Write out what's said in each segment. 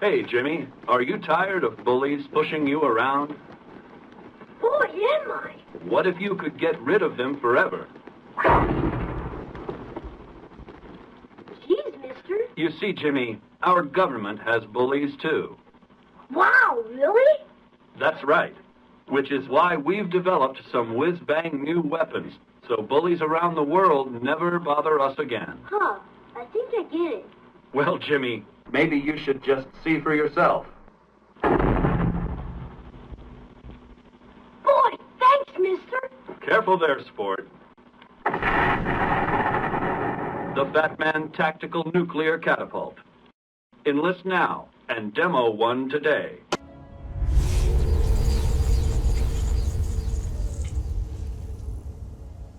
Hey, Jimmy, are you tired of bullies pushing you around? Boy, am I. What if you could get rid of them forever? Jeez, mister. You see, Jimmy, our government has bullies too. Wow, really? That's right. Which is why we've developed some whiz-bang new weapons, so bullies around the world never bother us again. Huh, I think I get it. Well, Jimmy, maybe you should just see for yourself. Boy, thanks, mister. Careful there, sport. The Fat Man Tactical Nuclear Catapult. Enlist now and demo one today.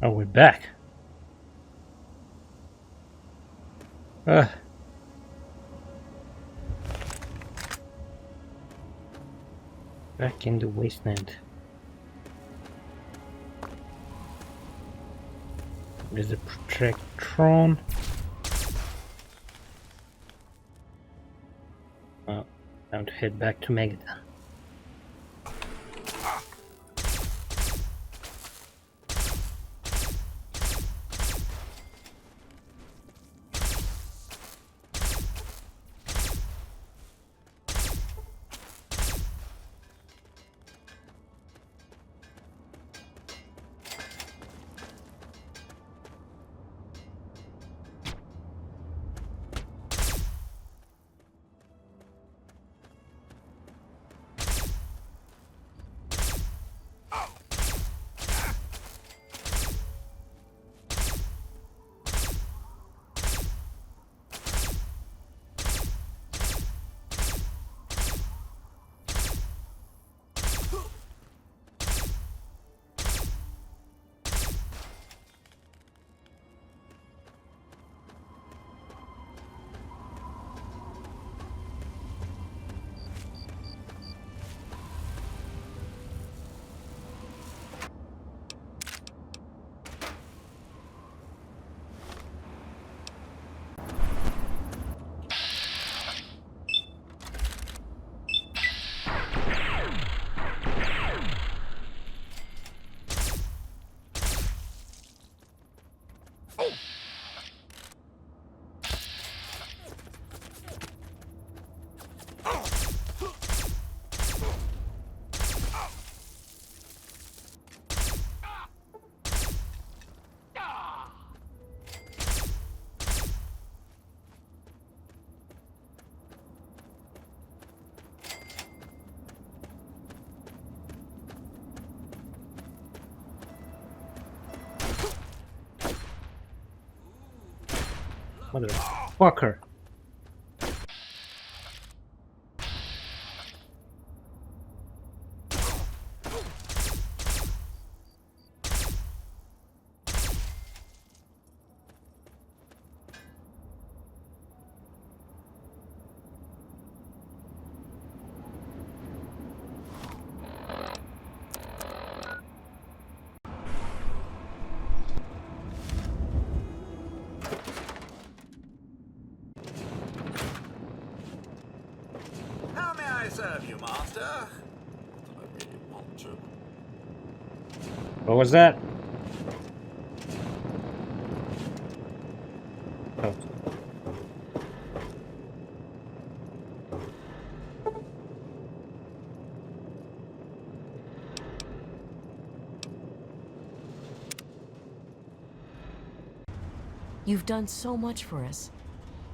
Oh, we're back. Back in the Wasteland. There's a Protectron. Oh, time to head back to Megaton. Motherfucker. Serve you, master. I really want to. What was that? Oh. You've done so much for us.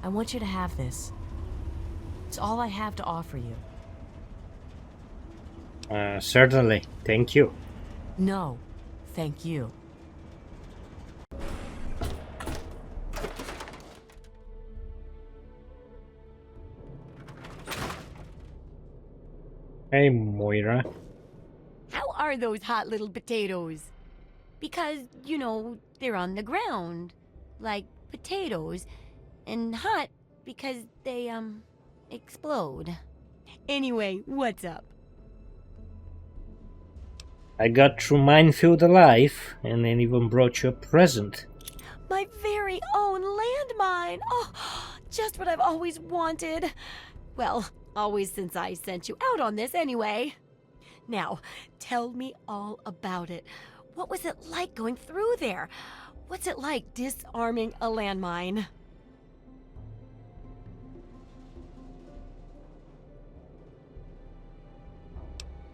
I want you to have this. It's all I have to offer you. Certainly. Thank you. No, thank you. Hey, Moira. How are those hot little potatoes? Because, you know, they're on the ground. Like potatoes. And hot because they, explode. Anyway, what's up? I got through Minefield alive, and then even brought you a present. My very own landmine! Oh, just what I've always wanted. Well, Always since I sent you out on this anyway. Now, tell me all about it. What was it like going through there? What's it like disarming a landmine?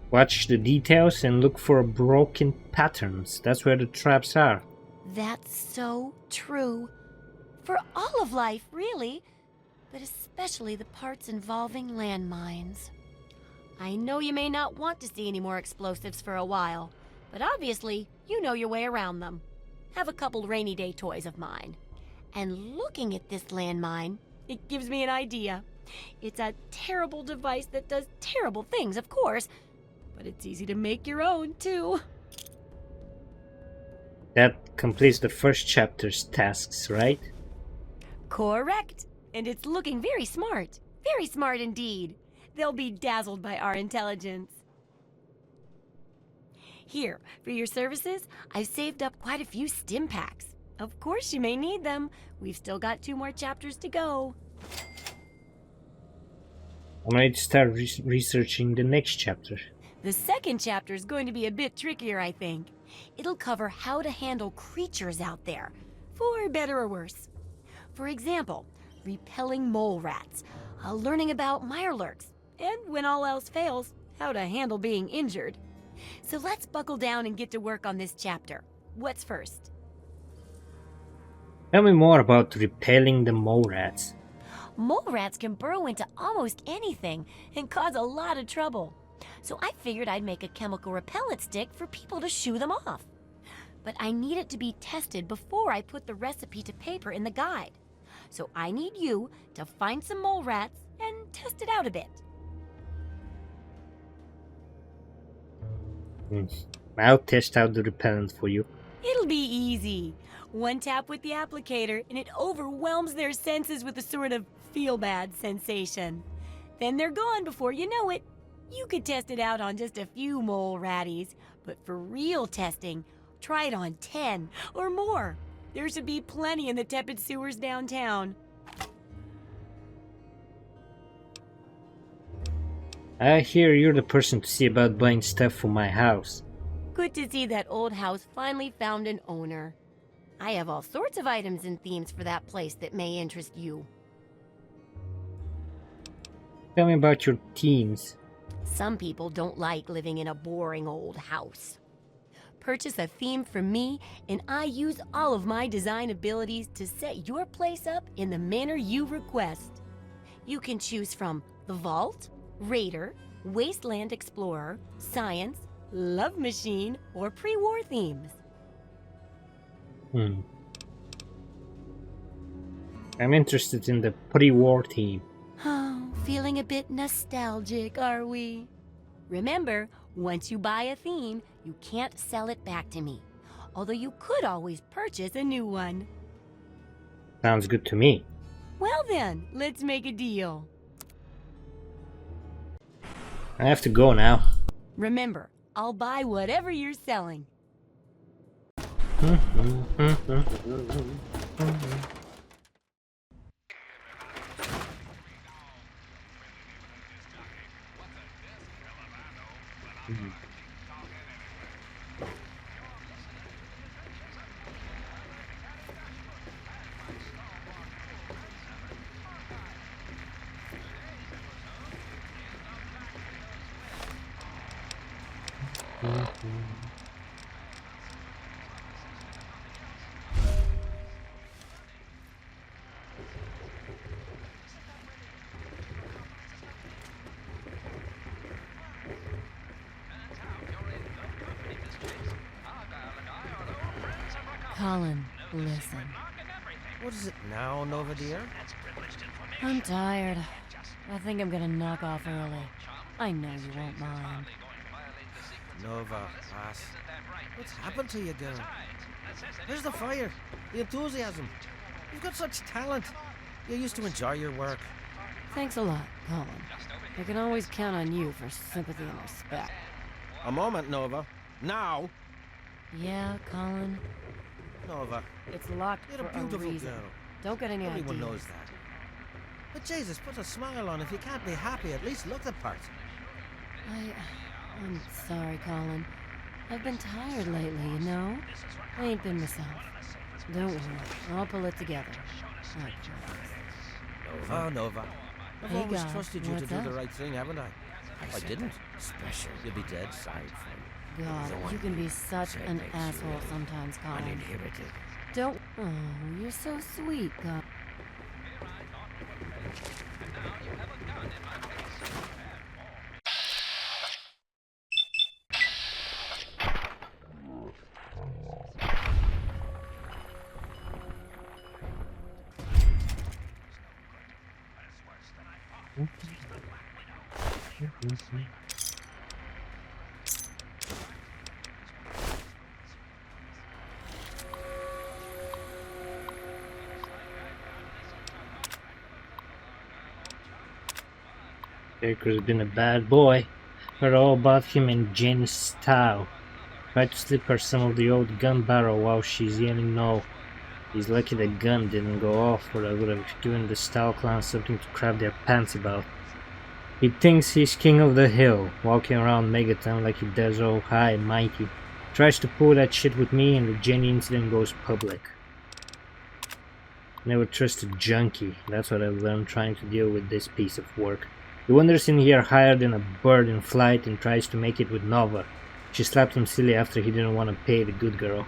Watch the details and look for broken patterns. That's where the traps are. That's so true. For all of life, really. But especially the parts involving landmines. I know you may not want to see any more explosives for a while, but obviously, you know your way around them. Have a couple rainy day toys of mine. And looking at this landmine, it gives me an idea. It's a terrible device that does terrible things, of course, but it's easy to make your own, too. That completes the first chapter's tasks, right? Correct. And it's looking very smart. Very smart indeed. They'll be dazzled by our intelligence. Here, for your services, I've saved up quite a few stim packs. Of course you may need them. We've still got 2 more chapters to go. I'm ready to start researching the next chapter. The second chapter is going to be a bit trickier, I think. It'll cover how to handle creatures out there, for better or worse. For example, repelling mole rats, learning about mirelurks, and when all else fails, how to handle being injured. So let's buckle down and get to work on this chapter. What's first? Tell me more about repelling the mole rats. Mole rats can burrow into almost anything and cause a lot of trouble. So I figured I'd make a chemical repellent stick for people to shoo them off. But I need it to be tested before I put the recipe to paper in the guide. So I need you to find some mole rats and test it out a bit. I'll test out the repellent for you. It'll be easy. One tap with the applicator and it overwhelms their senses with a sort of feel-bad sensation. Then they're gone before you know it. You could test it out on just a few mole ratties, but for real testing, try it on 10 or more. There should be plenty in the tepid sewers downtown. I hear you're the person to see about buying stuff for my house. Good to see that old house finally found an owner. I have all sorts of items and themes for that place that may interest you. Tell me about your themes. Some people don't like living in a boring old house. Purchase a theme from me, and I use all of my design abilities to set your place up in the manner you request. You can choose from the Vault, Raider, Wasteland Explorer, Science, Love Machine, or pre-war themes. I'm interested in the pre-war theme. Oh, feeling a bit nostalgic, are we? Remember, once you buy a theme, you can't sell it back to me. Although you could always purchase a new one. Sounds good to me. Well then, let's make a deal. I have to go now. Remember, I'll buy whatever you're selling. Colin, listen. What is it now, Nova dear? I'm tired. I think I'm gonna knock off early. I know you won't mind. Nova, ass. What's happened to you, girl? Where's the fire? The enthusiasm? You've got such talent. You used to enjoy your work. Thanks a lot, Colin. I can always count on you for sympathy and respect. A moment, Nova. Now! Yeah, Colin. Nova, It's locked you're for a beautiful reason. girl. Don't get any Everyone ideas. knows that. But Jesus, put a smile on. If you can't be happy, at least look the part. I'm sorry, Colin. I've been tired lately, you know? I ain't been myself. Don't worry, I'll pull it together. I promise. Nova, Nova. I've Hey, always God, trusted you to what's do the up? right thing, haven't I? I didn't. Special. You'll be dead. Side from God, the one you can be such that an makes you asshole sometimes, Colin. uninhibited. Don't. Oh, you're so sweet, God. Baker's been a bad boy. Heard all about him and Jenny's style. Tried to slip her some of the old gun barrel while she's yelling no. He's lucky the gun didn't go off, or I would have given the style clown something to crap their pants about. He thinks he's king of the hill, walking around Megatown like he does all high and mighty. Tries to pull that shit with me and the Jenny incident goes public. Never trust a junkie, that's what I've learned trying to deal with this piece of work. He wanders in here higher than a bird in flight and tries to make it with Nova. She slapped him silly after he didn't want to pay the good girl.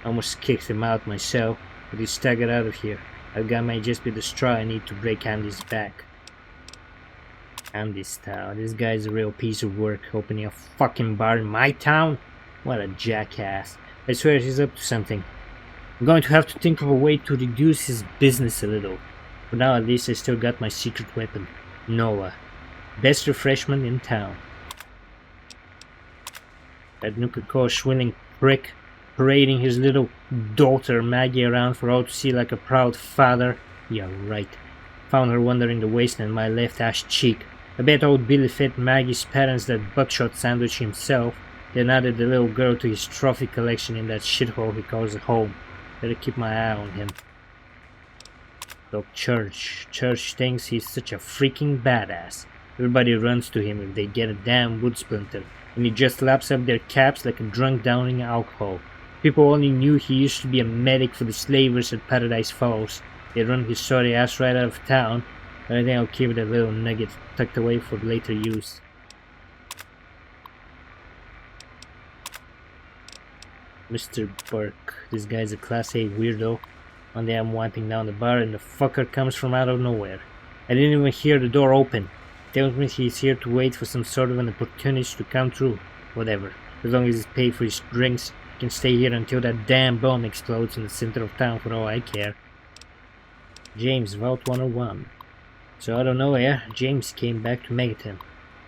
I almost kicked him out myself, but he staggered out of here. That guy might just be the straw I need to break Andy's back. Andy style, this guy's a real piece of work, opening a fucking bar in my town? What a jackass. I swear he's up to something. I'm going to have to think of a way to reduce his business a little. For now at least I still got my secret weapon, Noah. Best refreshment in town. That Nuka-Cola swilling prick parading his little daughter Maggie around for all to see like a proud father. Yeah, right. Found her wandering the wasteland my left ass cheek. I bet old Billy fed Maggie's parents that buckshot sandwich himself, then added the little girl to his trophy collection in that shithole he calls a home. Better keep my eye on him. Dog Church. Church thinks he's such a freaking badass. Everybody runs to him if they get a damn wood splinter, and he just laps up their caps like a drunk downing alcohol. People only knew he used to be a medic for the slavers at Paradise Falls. They run his sorry ass right out of town, but I think I'll keep that little nugget tucked away for later use. Mr. Burke. This guy's a class A weirdo. One day I'm wiping down the bar and the fucker comes from out of nowhere. I didn't even hear the door open. Tells me he's here to wait for some sort of an opportunist to come through. Whatever. As long as he's paid for his drinks, he can stay here until that damn bomb explodes in the center of town for all I care. James, Vault 101. So out of nowhere, James came back to Megaton.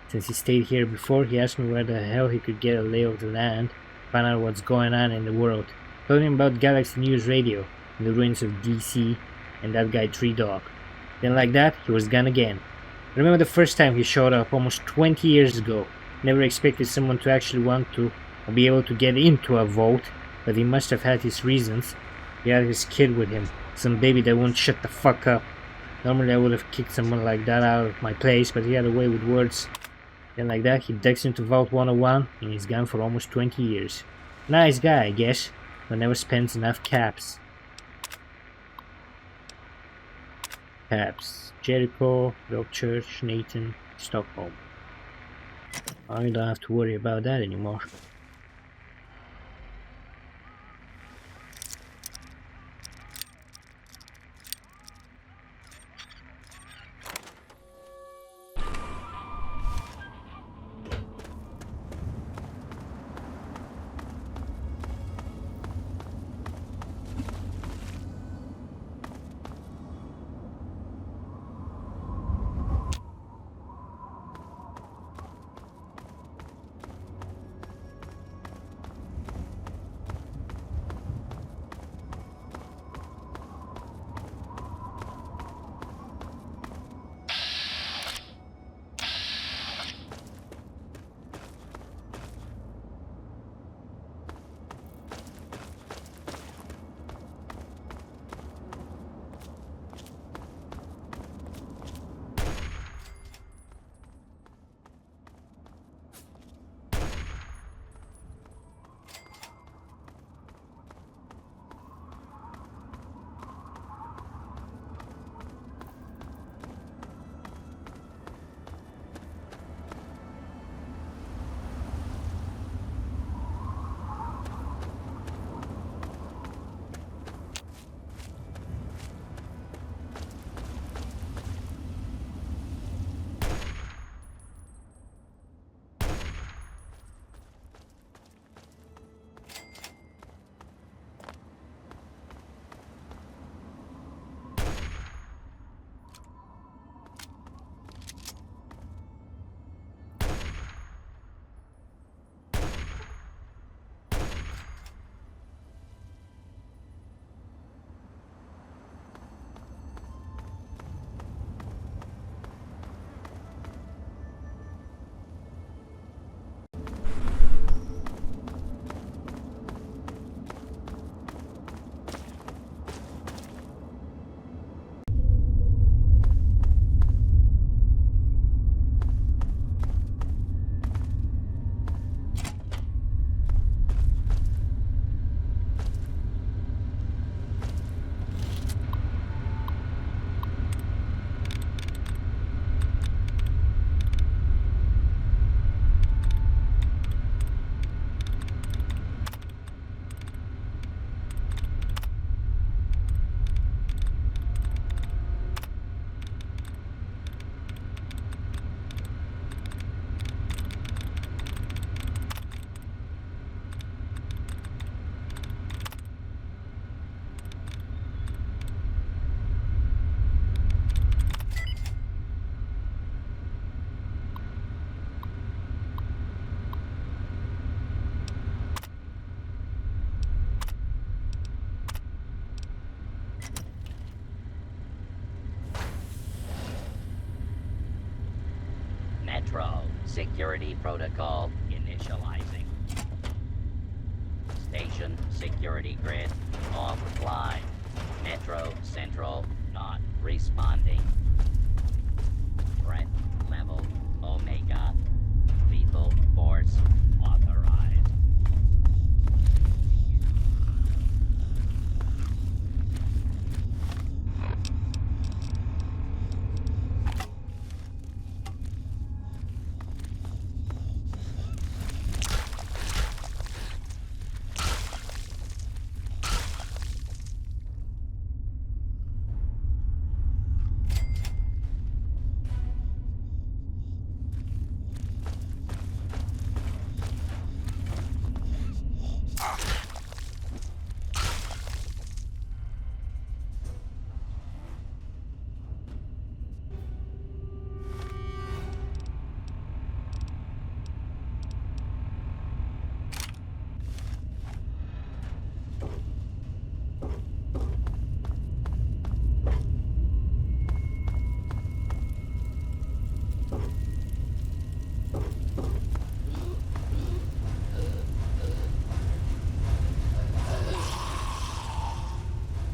Since he stayed here before, he asked me where the hell he could get a lay of the land, find out what's going on in the world. Told him about Galaxy News Radio, and the ruins of DC, and that guy Tree Dog. Then like that, he was gone again. I remember the first time he showed up almost 20 years ago. Never expected someone to actually want to, or be able to get into a vault, but he must have had his reasons. He had his kid with him, some baby that won't shut the fuck up. Normally I would have kicked someone like that out of my place, but he had a way with words. Then like that, he ducks into Vault 101, and he's gone for almost 20 years. Nice guy, I guess, but never spends enough caps. Caps. Jericho, Rock Church, Nathan, Stockholm. I don't have to worry about that anymore. Security protocol initializing. Station security grid offline. Metro Central not responding. Threat level Omega. Lethal force authorized.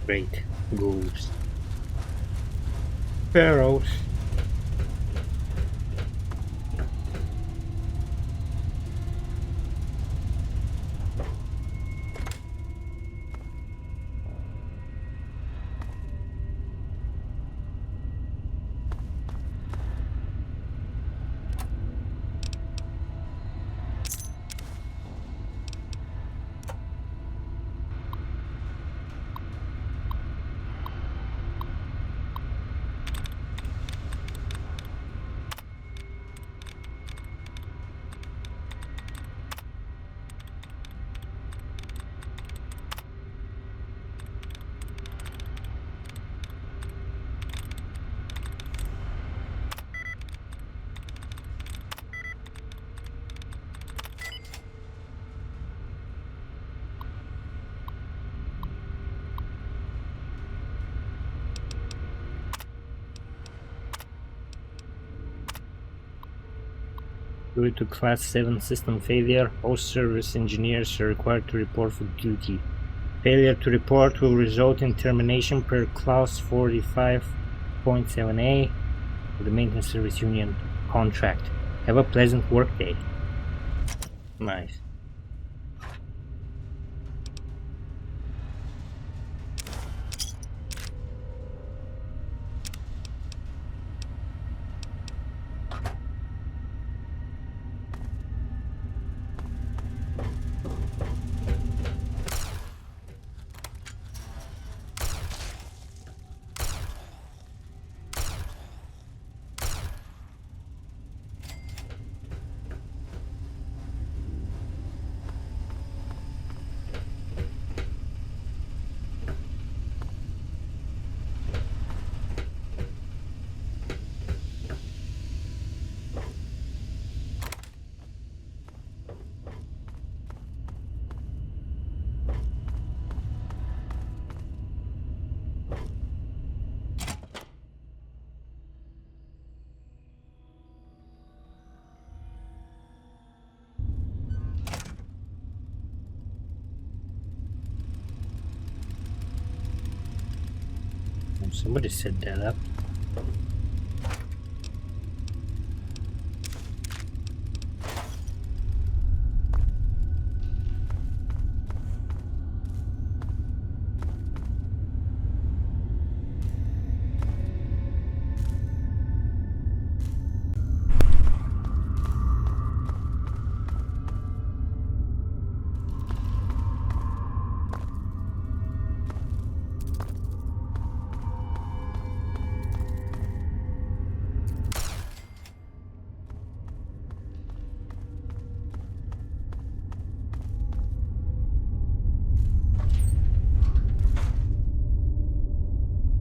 Great. Ghouls. Pharaohs. Due to Class 7 system failure, all service engineers are required to report for duty. Failure to report will result in termination per Clause 45.7a of the Maintenance Service Union contract. Have a pleasant workday. Nice. Somebody set that up.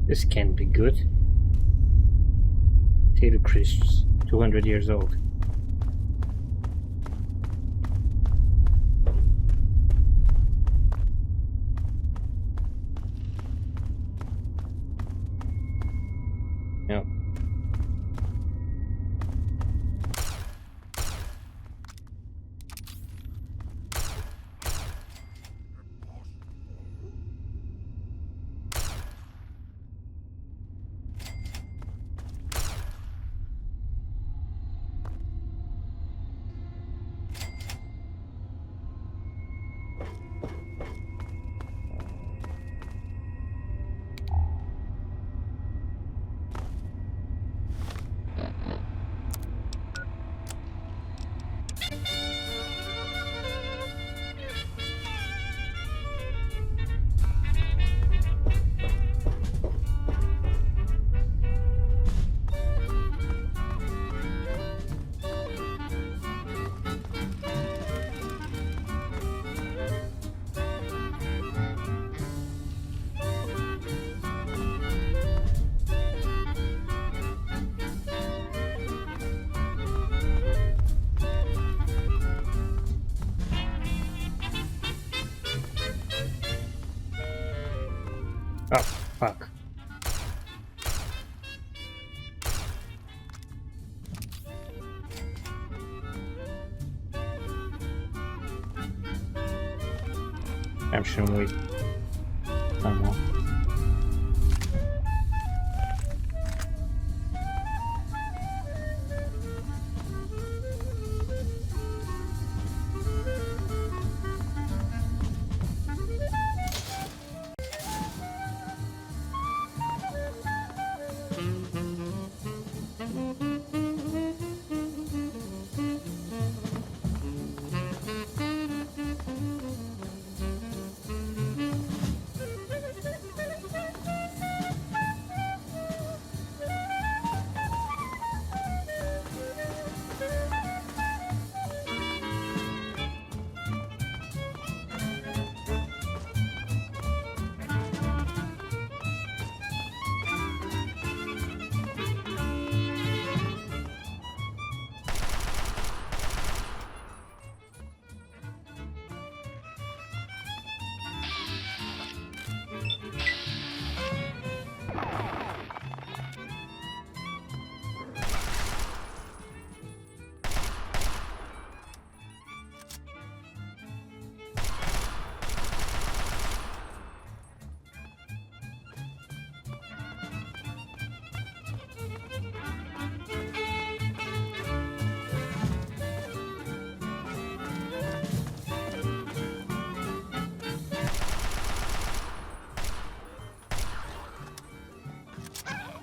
This can't be good. Potato crisps, 200 years old. Yep. Oh, fuck. I'm sure we... I don't know.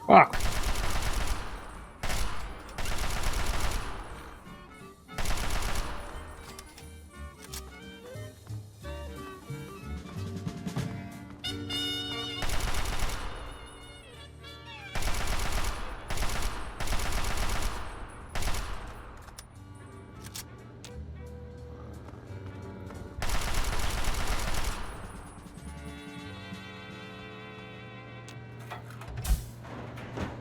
Fuck.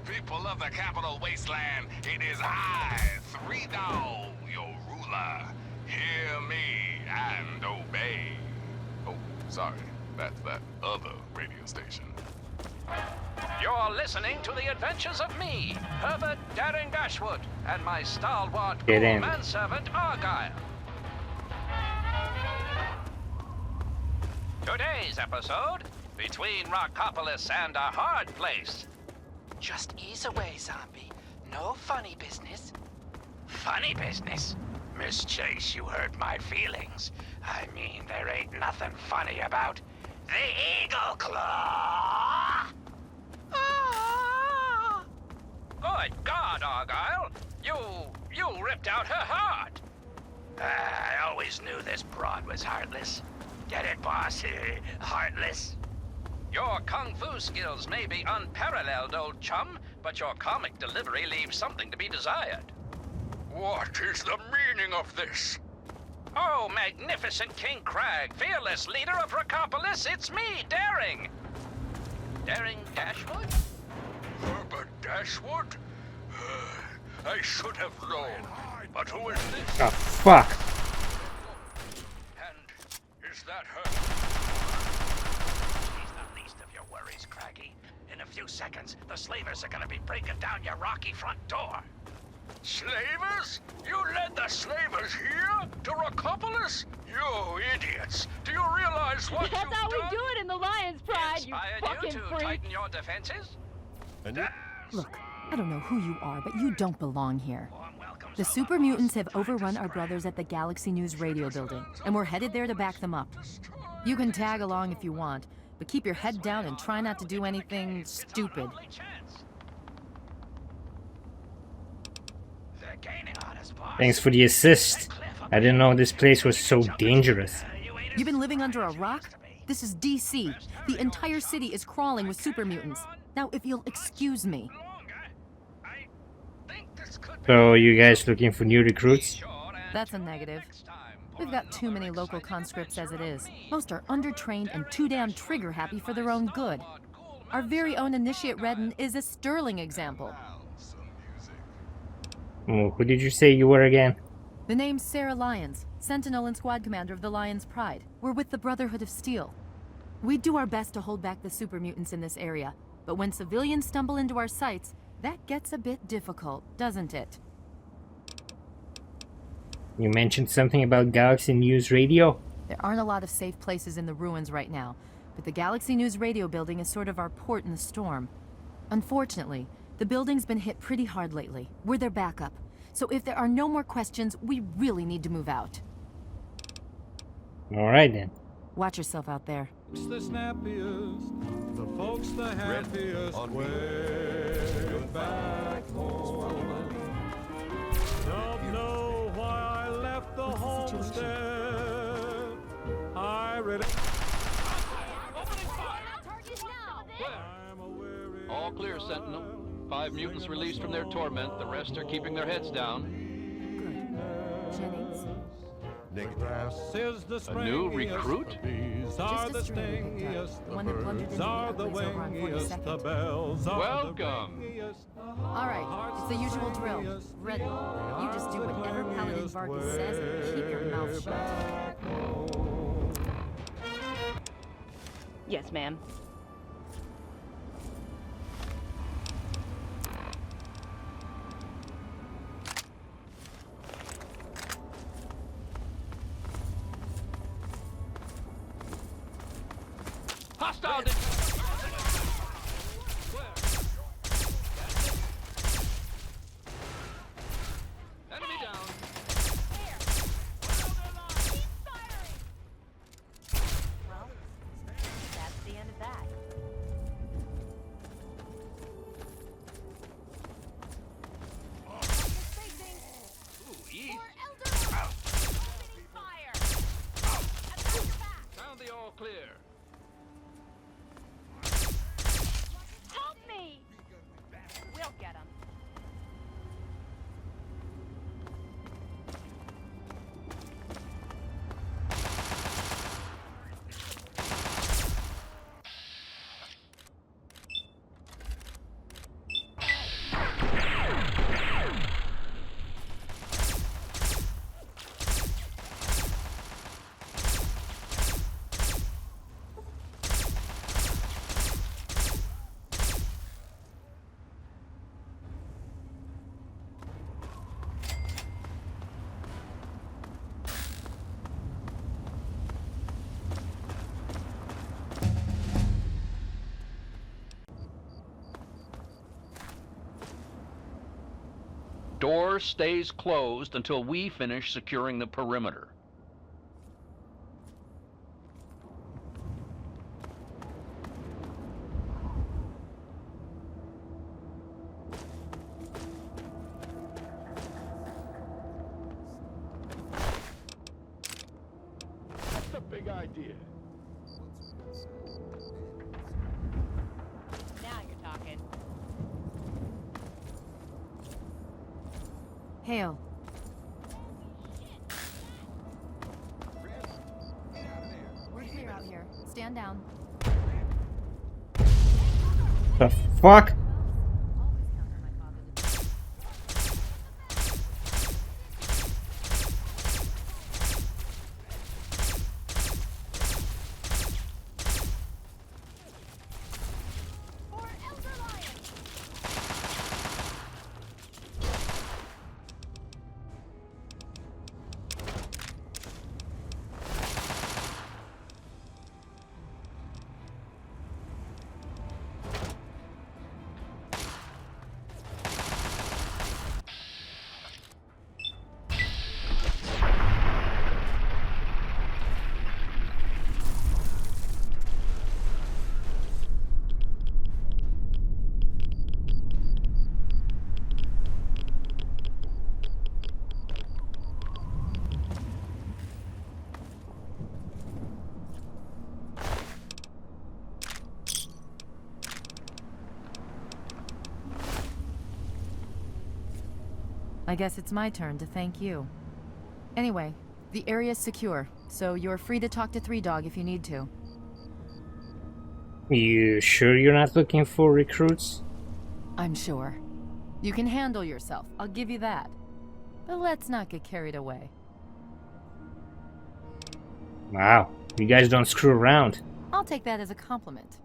People of the capital Wasteland, it is I, Three Dog, your ruler. Hear me and obey. Oh, sorry. That's that other radio station. You're listening to the adventures of me, Herbert Daring Dashwood, and my stalwart Get in. manservant Argyle. Today's episode, Between Rockopolis and a Hard Place. Just ease away, zombie. No funny business. Funny business? Miss Chase, you hurt my feelings. I mean, there ain't nothing funny about the Eagle Claw. Ah! Good God, Argyle! You ripped out her heart! I always knew this broad was heartless. Get it, boss? Heartless? Your kung fu skills may be unparalleled, old chum, but your comic delivery leaves something to be desired. What is the meaning of this? Oh, magnificent King Crag, fearless leader of Rockopolis, it's me, Daring! Daring Dashwood? Herbert Dashwood? I should have known. But who is this? Oh, fuck. And is that her? She's the least of your worries, Craggy. In a few seconds, the slavers are gonna be breaking down your rocky front door. Slavers? You led the slavers here? To Rockopolis? You idiots! Do you realize what That's you've how we done? do it in the Lion's Pride, you Inspired fucking you to freak. tighten your defenses? Look, I don't know who you are, but you don't belong here. The super mutants have overrun our brothers at the Galaxy News radio building, and we're headed there to back them up. You can tag along if you want, but keep your head down and try not to do anything stupid. They're gaining on us, boss. Thanks for the assist. I didn't know this place was so dangerous. You've been living under a rock? This is DC. The entire city is crawling with super mutants. Now, if you'll excuse me. So, you guys looking for new recruits? That's a negative. We've got too many local conscripts as it is. Most are undertrained and too damn trigger-happy for their own good. Our very own Initiate Redden is a sterling example. Oh, who did you say you were again? The name's Sarah Lyons, Sentinel and Squad Commander of the Lion's Pride. We're with the Brotherhood of Steel. We do our best to hold back the super mutants in this area, but when civilians stumble into our sights, that gets a bit difficult, doesn't it? You mentioned something about Galaxy News Radio? There aren't a lot of safe places in the ruins right now, but the Galaxy News radio building is sort of our port in the storm. Unfortunately, the building's been hit pretty hard lately. We're their backup. So if there are no more questions, we really need to move out. Alright then. Watch yourself out there. It's the snappiest, the folks the happiest. Way back home. Don't know why I left the homestead. I really. All clear, Sentinel. 5 mutants released from their torment. The rest are keeping their heads down. Good. Jennings? A new recruit? Just a string we picked up. The one that blundered into the place over on 42nd. Welcome. Alright, it's the usual drill. Ready. You just do whatever Paladin Vargas says and keep your mouth shut. Yes, ma'am. Hostile! Enemy down. Well, that's the end of that. Ooh, easy. Found the all clear. Help me! We'll get him. Door stays closed until we finish securing the perimeter. That's the big idea. Now you're talking. Hail. We're clear out here. Stand down. The fuck? I guess it's my turn to thank you. Anyway, the area's secure, so you're free to talk to Three Dog if you need to. You sure you're not looking for recruits? I'm sure. You can handle yourself, I'll give you that. But let's not get carried away. Wow, you guys don't screw around. I'll take that as a compliment.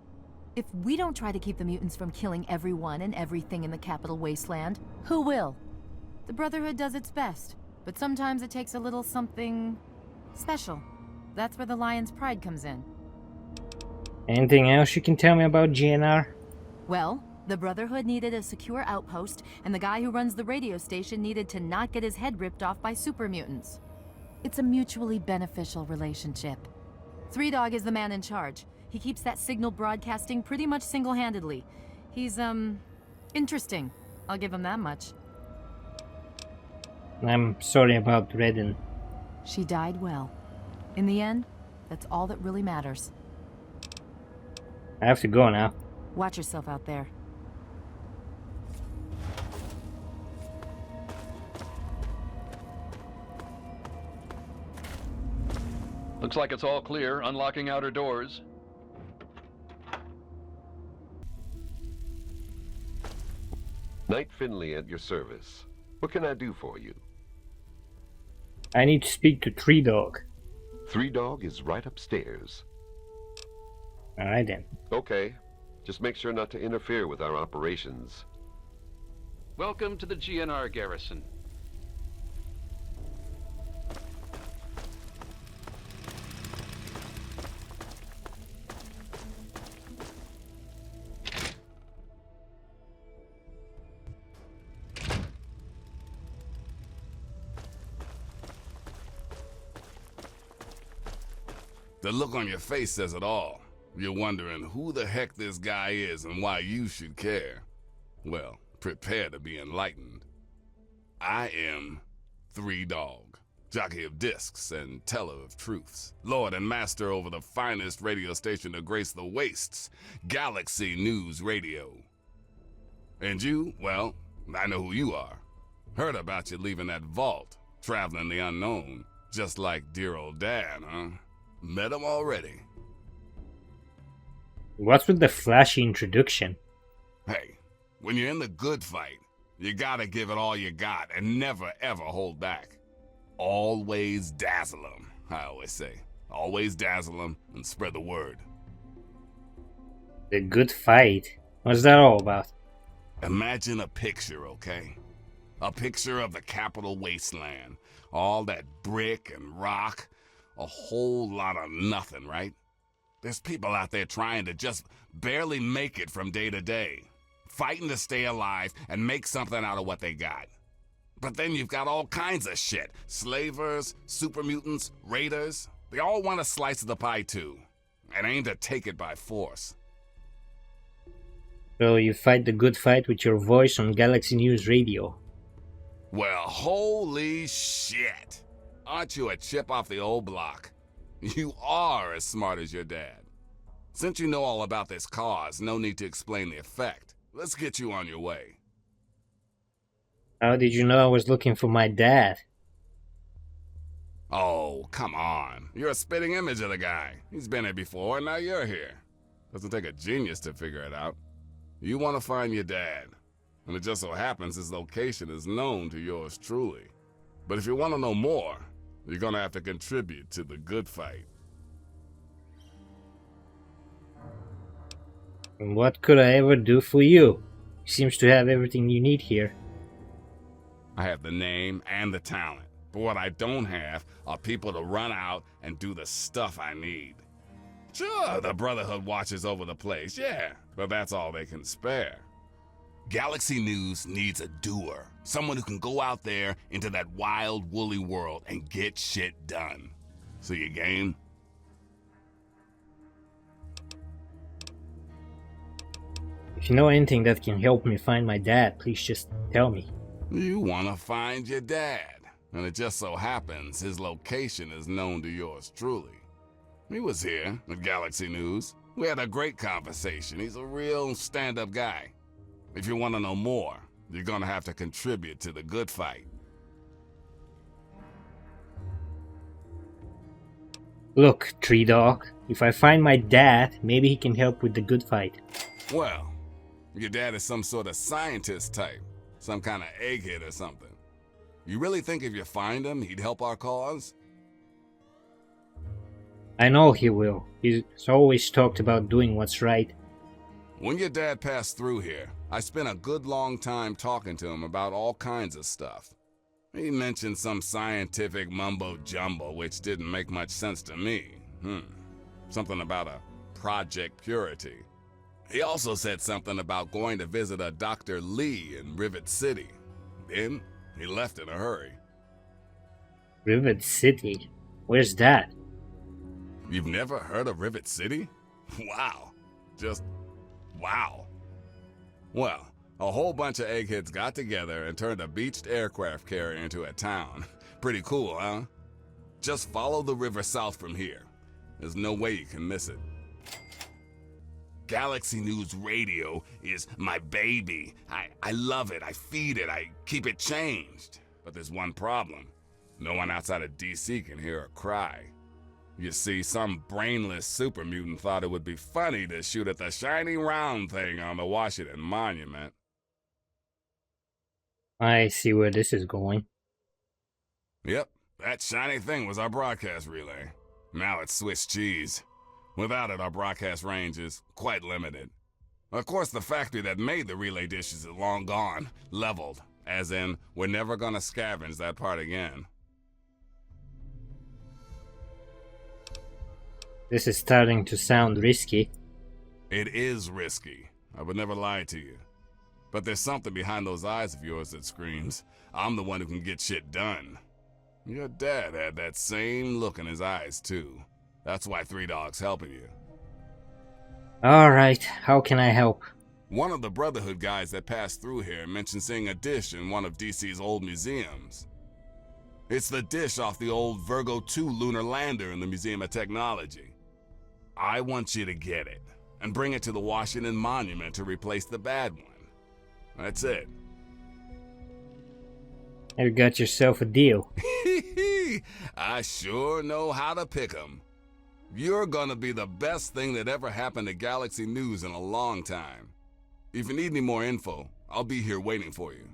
If we don't try to keep the mutants from killing everyone and everything in the capital Wasteland, who will? The Brotherhood does its best, but sometimes it takes a little something special. That's where the Lion's pride comes in. Anything else you can tell me about GNR? Well, the Brotherhood needed a secure outpost, and the guy who runs the radio station needed to not get his head ripped off by super mutants. It's a mutually beneficial relationship. Three Dog is the man in charge. He keeps that signal broadcasting pretty much single-handedly. He's, interesting. I'll give him that much. I'm sorry about Redden. She died well. In the end, that's all that really matters. I have to go now. Watch yourself out there. Looks like it's all clear. Unlocking outer doors. Knight Finley at your service. What can I do for you? I need to speak to Three Dog. Three Dog is right upstairs. Alright then. Okay. Just make sure not to interfere with our operations. Welcome to the GNR garrison. The look on your face says it all. You're wondering who the heck this guy is and why you should care. Well, prepare to be enlightened. I am Three Dog, jockey of discs and teller of truths, lord and master over the finest radio station to grace the wastes, Galaxy News Radio. And you, well, I know who you are. Heard about you leaving that vault, traveling the unknown, just like dear old Dad, huh? Met him already. What's with the flashy introduction? Hey, when you're in the good fight, you gotta give it all you got and never ever hold back. Always dazzle them, I always say. Always dazzle them and spread the word. The good fight? What's that all about? Imagine a picture, okay? A picture of the capital Wasteland. All that brick and rock. A whole lot of nothing, right? There's people out there trying to just barely make it from day to day, fighting to stay alive and make something out of what they got. But then you've got all kinds of shit. Slavers, super mutants, raiders. They all want a slice of the pie too, and aim to take it by force. So you fight the good fight with your voice on Galaxy News Radio. Well, holy shit! Aren't you a chip off the old block? You are as smart as your dad. Since you know all about this cause, no need to explain the effect. Let's get you on your way. How did you know I was looking for my dad? Oh, come on. You're a spitting image of the guy. He's been here before, and now you're here. Doesn't take a genius to figure it out. You want to find your dad, and it just so happens his location is known to yours truly. But if you want to know more, you're gonna have to contribute to the good fight. And what could I ever do for you? Seems to have everything you need here. I have the name and the talent, but what I don't have are people to run out and do the stuff I need. Sure, the Brotherhood watches over the place, yeah, but that's all they can spare. Galaxy News needs a doer, someone who can go out there into that wild, woolly world and get shit done. So you game? If you know anything that can help me find my dad, please just tell me. You want to find your dad, and it just so happens his location is known to yours truly. He was here at Galaxy News. We had a great conversation. He's a real stand-up guy. If you want to know more, you're gonna have to contribute to the good fight. Look, Tree Dog, if I find my dad, maybe he can help with the good fight. Well, your dad is some sort of scientist type, some kind of egghead or something. You really think if you find him, he'd help our cause? I know he will. He's always talked about doing what's right. When your dad passed through here, I spent a good long time talking to him about all kinds of stuff. He mentioned some scientific mumbo-jumbo which didn't make much sense to me. Something about a Project Purity. He also said something about going to visit a Dr. Lee in Rivet City. Then, he left in a hurry. Rivet City? Where's that? You've never heard of Rivet City? Wow. Just wow. Well, a whole bunch of eggheads got together and turned a beached aircraft carrier into a town. Pretty cool, huh? Just follow the river south from here. There's no way you can miss it. Galaxy News Radio is my baby. I love it, I feed it, I keep it changed. But there's one problem. No one outside of DC can hear a cry. You see, some brainless super mutant thought it would be funny to shoot at the shiny round thing on the Washington Monument. I see where this is going. Yep, that shiny thing was our broadcast relay. Now it's Swiss cheese. Without it, our broadcast range is quite limited. Of course, the factory that made the relay dishes is long gone, leveled, as in, we're never gonna scavenge that part again. This is starting to sound risky. It is risky. I would never lie to you. But there's something behind those eyes of yours that screams, I'm the one who can get shit done. Your dad had that same look in his eyes, too. That's why Three Dog's helping you. Alright, how can I help? One of the Brotherhood guys that passed through here mentioned seeing a dish in one of DC's old museums. It's the dish off the old Virgo 2 lunar lander in the Museum of Technology. I want you to get it, and bring it to the Washington Monument to replace the bad one. That's it. You got yourself a deal. I sure know how to pick 'em. You're gonna be the best thing that ever happened to Galaxy News in a long time. If you need any more info, I'll be here waiting for you.